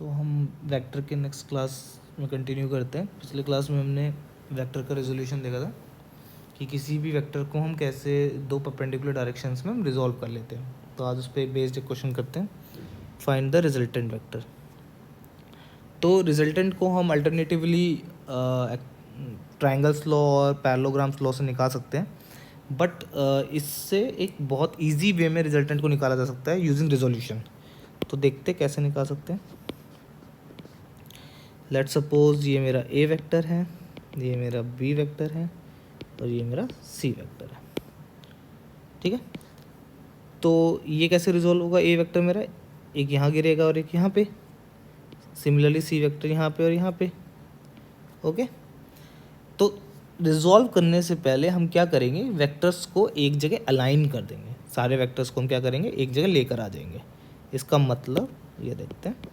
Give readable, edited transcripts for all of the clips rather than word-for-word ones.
तो हम वेक्टर के नेक्स्ट क्लास में कंटिन्यू करते हैं। पिछले क्लास में हमने वेक्टर का रेजोल्यूशन देखा था कि किसी भी वेक्टर को हम कैसे दो परपेंडिकुलर डायरेक्शंस में हम रिजॉल्व कर लेते हैं। तो आज उस पर बेस्ड एक क्वेश्चन करते हैं, फाइंड द रिजल्टेंट वेक्टर। तो रिजल्टेंट को हम अल्टरनेटिवली ट्रायंगल्स लॉ और पैरेललोग्राम्स लॉ से निकाल सकते हैं, बट इससे एक बहुत इजी वे में रिजल्टेंट को निकाला जा सकता है यूजिंग रिजोल्यूशन। तो देखते कैसे निकाल सकते हैं। लेट सपोज ये मेरा ए वेक्टर है, ये मेरा बी वेक्टर है और ये मेरा सी वेक्टर है। ठीक है, तो ये कैसे रिजॉल्व होगा? ए वेक्टर मेरा एक यहाँ गिरेगा और एक यहाँ पे, सिमिलरली सी वेक्टर यहाँ पे और यहाँ पे। ओके, तो रिजॉल्व करने से पहले हम क्या करेंगे, वेक्टर्स को एक जगह अलाइन कर देंगे। सारे वेक्टर्स को हम क्या करेंगे, एक जगह लेकर आ जाएंगे। इसका मतलब ये देखते हैं।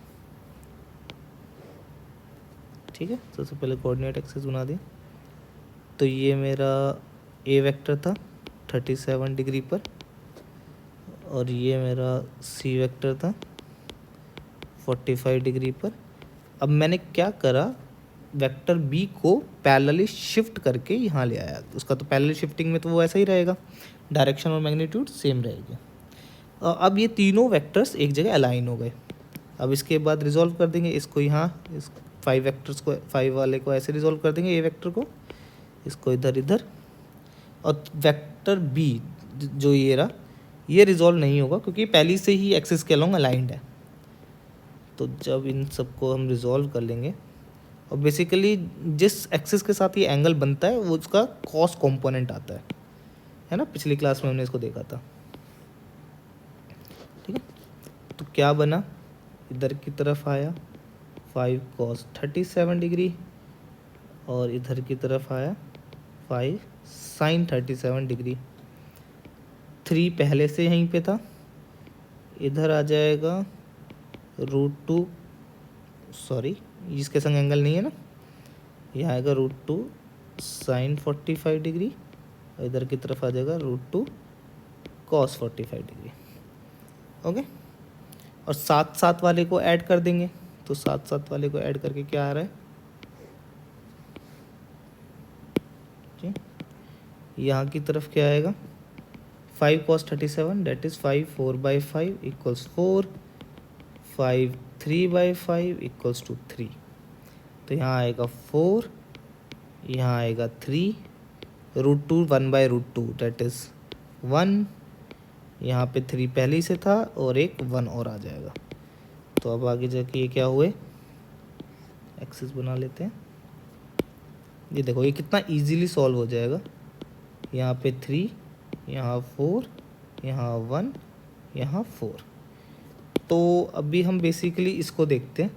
ठीक है, सबसे पहले कोऑर्डिनेट एक्सिस बना दें। तो ये मेरा ए वेक्टर था 37 डिग्री पर और ये मेरा सी वेक्टर था 45 डिग्री पर। अब मैंने क्या करा, वेक्टर बी को पैरेलली शिफ्ट करके यहाँ ले आया। उसका तो पैरेलल शिफ्टिंग में तो वो ऐसा ही रहेगा, डायरेक्शन और मैग्नीट्यूड सेम रहेगी। अब ये तीनों वेक्टर्स एक जगह अलाइन हो गए। अब इसके बाद रिजॉल्व कर देंगे इसको यहाँ, इस 5 वेक्टर्स को, 5 वाले को ऐसे रिजॉल्व कर देंगे, ए वेक्टर को, इसको इधर इधर। और वेक्टर बी जो ये रहा, ये रिजॉल्व नहीं होगा क्योंकि पहले से ही एक्सिस के अलोंग अलाइंड है। तो जब इन सबको हम रिजॉल्व कर लेंगे, और बेसिकली जिस एक्सिस के साथ ये एंगल बनता है वो उसका कॉस कंपोनेंट आता है ना। पिछली क्लास में हमने इसको देखा था। ठीक है, तो क्या बना, इधर की तरफ आया 5 cos 37 डिग्री और इधर की तरफ आया 5 sin 37 डिग्री। 3 पहले से यहीं पे था, इधर आ जाएगा √2, सॉरी इसके संग एंगल नहीं है ना, यह आएगा √2 sin 45 डिग्री और इधर की तरफ आ जाएगा √2 cos 45 डिग्री। ओके, और साथ साथ वाले को ऐड कर देंगे। तो साथ साथ वाले को ऐड करके क्या आ रहा है, यहाँ की तरफ क्या आएगा, 5 cos 37 that is 5 4/5 equals 4, 5 3/5 equals to 3। तो यहाँ आएगा 4, यहाँ आएगा 3, √2 1/√2 डेट इज़ 1, यहाँ पे 3 पहले ही से था और एक 1 और आ जाएगा। तो अब आगे जाके ये क्या हुए, एक्सिस बना लेते हैं। ये देखो ये कितना इजीली सॉल्व हो जाएगा। यहाँ पे 3, यहाँ 4, यहाँ 1, यहाँ 4। तो अभी हम बेसिकली इसको देखते हैं।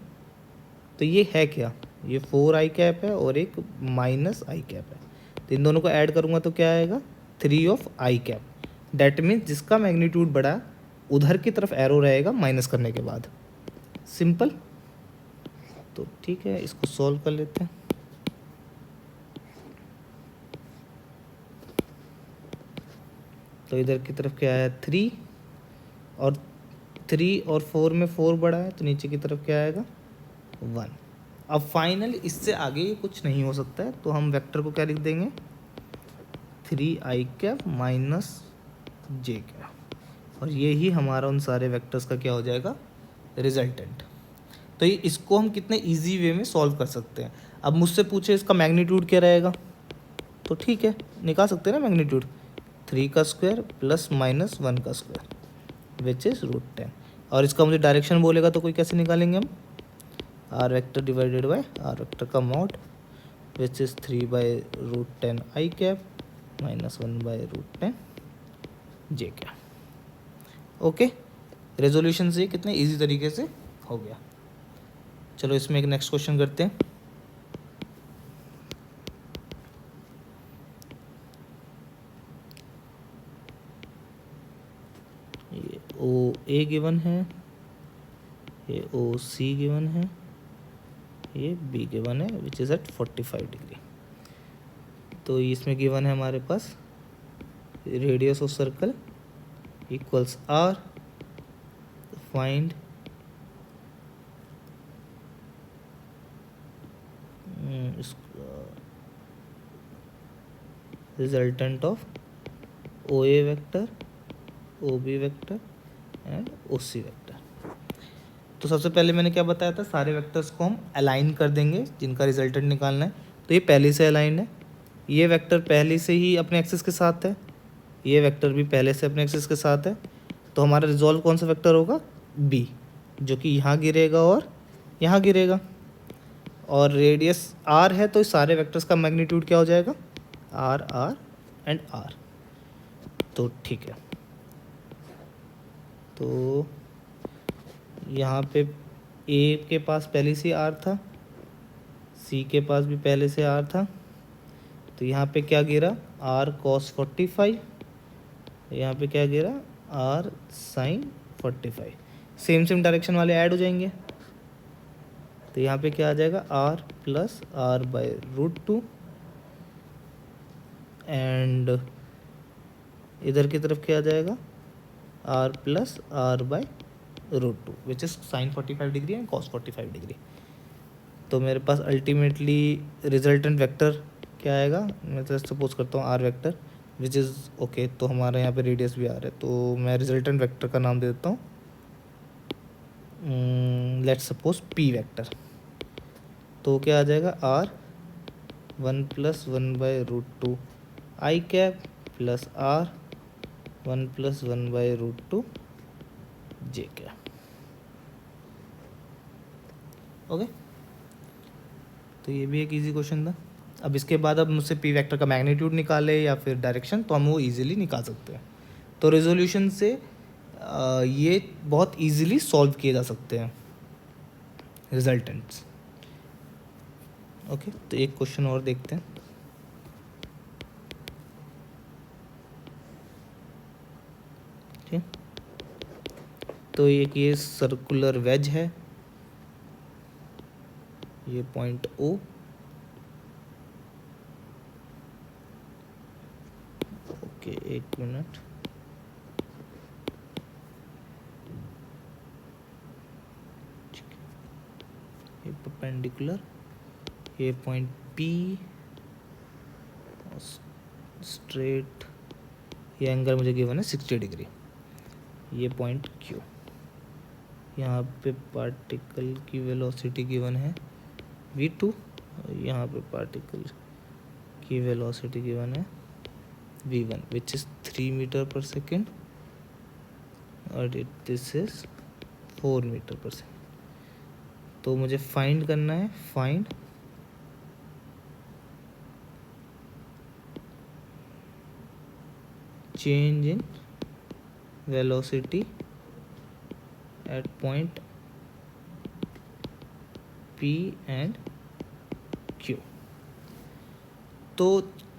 तो ये है क्या, ये 4i कैप है और एक -i कैप है। तो इन दोनों को ऐड करूँगा तो क्या आएगा, 3 of i cap. That means जिसका मैग्नीट्यूड बड़ा उधर की तरफ एरो रहेगा माइनस करने के बाद। सिंपल। तो ठीक है, इसको सॉल्व कर लेते हैं। तो इधर की तरफ क्या आया 3 और 3 और 4 में 4 बड़ा है तो नीचे की तरफ क्या आएगा 1। अब फाइनल इससे आगे कुछ नहीं हो सकता है, तो हम वेक्टर को क्या लिख देंगे, 3i कैप -j कैप। और ये ही हमारा उन सारे वेक्टर्स का क्या हो जाएगा, रिजल्टेंट। तो ये इसको हम कितने इजी वे में सॉल्व कर सकते हैं। अब मुझसे पूछे इसका मैग्नीट्यूड क्या रहेगा, तो ठीक है निकाल सकते हैं ना मैग्नीट्यूड, 3 का स्क्वायर प्लस -1 का स्क्वायर विच इज़ √10। और इसका मुझे डायरेक्शन बोलेगा तो कोई कैसे निकालेंगे हम, R vector divided by R vector का mod which is 3/√10 i cap -1/√10 j cap. Okay, resolution से कितने इजी तरीके से हो गया। चलो इसमें एक नेक्स्ट क्वेश्चन करते हैं। ये ओ ए गिवन है, ये ओ सी गिवन है, ये बी गिवन है विच इज़ एट 45 डिग्री। तो इसमें गिवन है हमारे पास radius of circle equals r, find resultant of O A vector, O B vector and O C vector. तो सबसे पहले मैंने क्या बताया था, सारे वेक्टर्स को हम अलाइन कर देंगे जिनका रिजल्टेंट निकालना है। तो ये पहले से अलाइन है, ये वेक्टर पहले से ही अपने एक्सिस के साथ है, ये वेक्टर भी पहले से अपने एक्सिस के साथ है। तो हमारा रिजॉल्व कौन सा वेक्टर होगा, बी, जो कि यहाँ गिरेगा और यहाँ गिरेगा। और रेडियस आर है, तो इस सारे वेक्टर्स का मैग्नीट्यूड क्या हो जाएगा, आर आर एंड आर। तो ठीक है, तो यहाँ पे ए के पास पहले से आर था, सी के पास भी पहले से आर था, तो यहाँ पे क्या गिरा, आर कॉस 45, यहाँ पे क्या गिरा, आर साइन 45। सेम डायरेक्शन वाले ऐड हो जाएंगे, तो यहाँ पे क्या आ जाएगा, R plus R by √2 and इधर की तरफ क्या आ जाएगा, R plus R by √2 which is sine 45 degree and cos 45 degree. तो मेरे पास अल्टीमेटली रिजल्टेंट वेक्टर क्या आएगा, मैं तो सपोज करता हूँ R vector which is okay. तो हमारे यहाँ पे रेडियस भी आ रहा है, तो मैं रिजल्टेंट वेक्टर का नाम दे देता हूँ, लेट्स सपोज पी वेक्टर। तो क्या आ जाएगा, R 1 + 1 by √2 I cap plus R 1 + 1 by √2 J cap. Okay, तो ये भी एक इजी क्वेश्चन था। अब इसके बाद अब मुझसे पी वेक्टर का मैग्नीट्यूड निकाले या फिर डायरेक्शन, तो हम वो इजीली निकाल सकते हैं। तो रेजोल्यूशन से ये बहुत इजीली सॉल्व किए जा सकते हैं रिजल्टेंट्स। ओके, तो एक क्वेश्चन और देखते हैं। ठीक, तो एक ये सर्कुलर वेज है, ये पॉइंट ओ, ओके एक मिनट, ये परपेंडिकुलर, ये पॉइंट पी स्ट्रेट, ये एंगल मुझे गिवन है 60 डिग्री, ये पॉइंट क्यू। यहाँ पे पार्टिकल की वेलोसिटी गिवन है v2, यहाँ पे पार्टिकल की वेलोसिटी गिवन है v1 विच इज़ 3 मीटर पर सेकेंड और दिस इज 4 मीटर पर सेकेंड। तो मुझे फाइंड करना है, find change in velocity at point P and Q। तो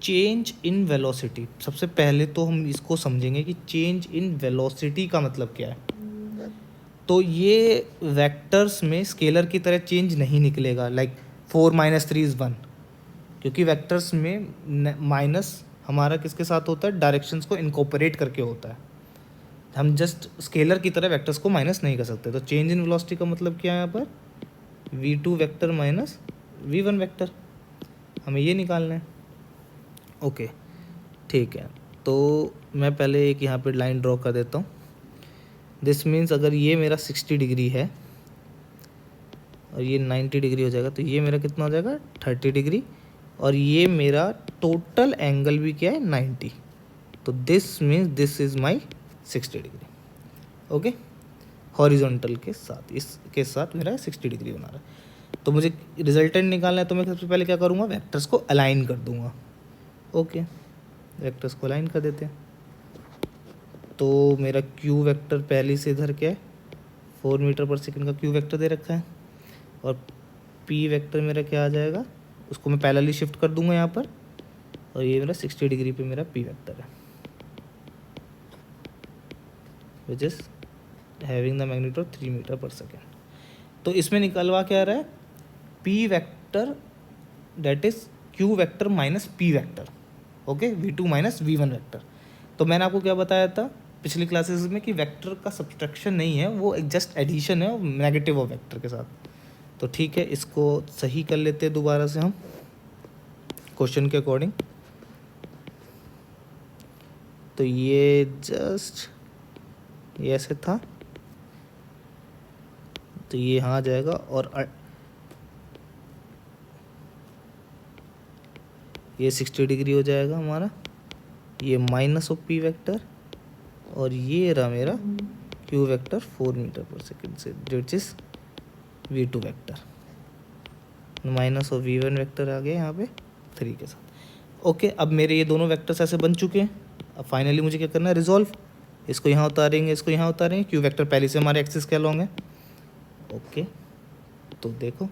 चेंज इन वेलोसिटी, सबसे पहले तो हम इसको समझेंगे कि चेंज इन वेलोसिटी का मतलब क्या है। तो ये वेक्टर्स में स्केलर की तरह चेंज नहीं निकलेगा, लाइक 4 - 3 = 1, क्योंकि वेक्टर्स में माइनस हमारा किसके साथ होता है, डायरेक्शंस को इनकॉर्पोरेट करके होता है। हम जस्ट स्केलर की तरह वेक्टर्स को माइनस नहीं कर सकते। तो चेंज इन वेलोसिटी का मतलब क्या है, यहाँ पर v2 vector minus v1 vector, हमें ये निकालना है। ओके ठीक है, तो मैं पहले एक यहाँ पे लाइन ड्रॉ कर देता हूँ। दिस मीन्स अगर ये मेरा 60 डिग्री है और ये 90 डिग्री हो जाएगा, तो ये मेरा कितना हो जाएगा, 30 डिग्री, और ये मेरा टोटल एंगल भी क्या है, 90। तो this means this is my 60 degree. Okay, horizontal के साथ, इसके साथ मेरा 60 डिग्री बना रहा है। तो मुझे रिजल्टेंट निकालना है, तो मैं सबसे पहले क्या करूँगा, वेक्टर्स को अलाइन कर दूँगा। ओके, वेक्टर्स को अलाइन कर देते हैं। तो मेरा क्यू वेक्टर पहले से इधर क्या है, 4 मीटर पर सेकंड का क्यू वेक्टर दे रखा है, और पी वेक्टर मेरा क्या आ जाएगा, उसको मैं पैरेलली शिफ्ट कर दूंगा यहाँ पर, और ये मेरा 60 डिग्री पे मेरा पी वेक्टर है which is having the magnitude 3 metre पर सेकेंड। तो इसमें निकलवा क्या रहा है, P vector that is Q vector minus P vector. Okay, v2 minus v1 vector. तो मैंने आपको क्या बताया था पिछली क्लासेस में कि वेक्टर का सब्सट्रैक्शन नहीं है, वो एक जस्ट एडिशन है नेगेटिव ऑफ वेक्टर के साथ। तो ठीक है, इसको सही कर लेते हैं दोबारा से हम। क्वेश्चन के अकॉर्डिंग। तो ये जस्ट ये ऐसे था, तो ये यहाँ आ जाएगा और ये 60 डिग्री हो जाएगा हमारा, ये माइनस ऑफ पी वेक्टर, और ये रहा मेरा क्यू वेक्टर 4 मीटर पर सेकेंड से, which is v2 vector, minus of v1 vector आ गया यहाँ पे 3 के साथ। ओके, अब मेरे ये दोनों वेक्टर्स ऐसे बन चुके हैं। अब फाइनली मुझे क्या करना है, रिजॉल्व। इसको यहाँ उतारेंगे, इसको यहाँ उतारेंगे, क्यू वेक्टर पहले से हमारे एक्सिस के अलॉन्ग है। ओके, तो देखो,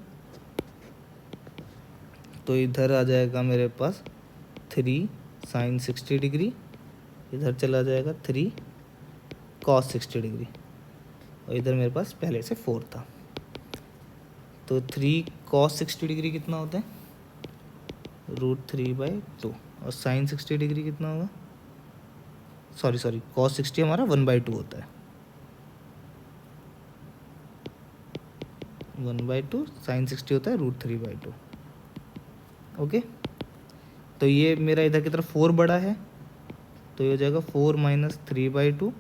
तो इधर आ जाएगा मेरे पास 3 साइन 60 डिग्री, इधर चला जाएगा 3 कॉस 60 डिग्री, और इधर मेरे पास पहले से 4 था। तो 3 कॉस 60 डिग्री कितना होता है, √3/2, और साइन 60 डिग्री कितना होगा, सॉरी कॉस 60 हमारा 1/2 होता है, 1/2, साइन 60 होता है √3/2। ओके, तो ये मेरा इधर की तरफ 4 बड़ा है, तो ये हो जाएगा 4 - 3/2,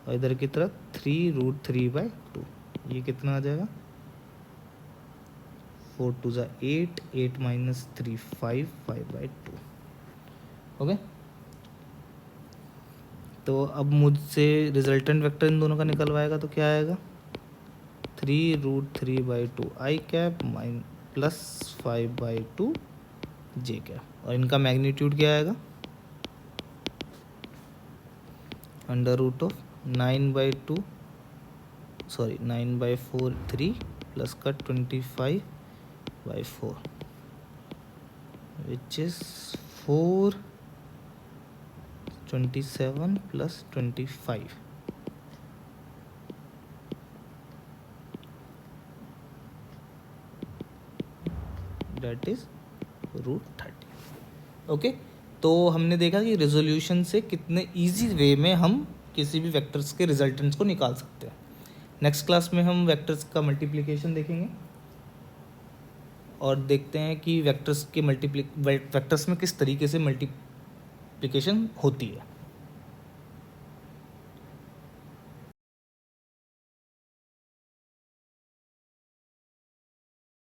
और इधर की तरफ 3√3/2, ये कितना आ जाएगा, 4 × 2 = 8, 8 - 3 5, 5/2। ओके, तो अब मुझसे रिजल्टेंट वेक्टर इन दोनों का निकलवाएगा, तो क्या आएगा, 3√3/2 i cap plus 5/2 j cap, और इनका मैग्नीट्यूड क्या आएगा, √9/4 3 प्लस का 25/4, which is 427 plus 25, that is √30। Okay, तो हमने देखा कि रेजोल्यूशन से कितने इजी वे में हम किसी भी वेक्टर्स के रिजल्टेंट्स को निकाल सकते हैं। नेक्स्ट क्लास में हम वेक्टर्स का मल्टीप्लिकेशन देखेंगे और देखते हैं कि वेक्टर्स के वेक्टर्स में किस तरीके से मल्टीप्लिकेशन होती है।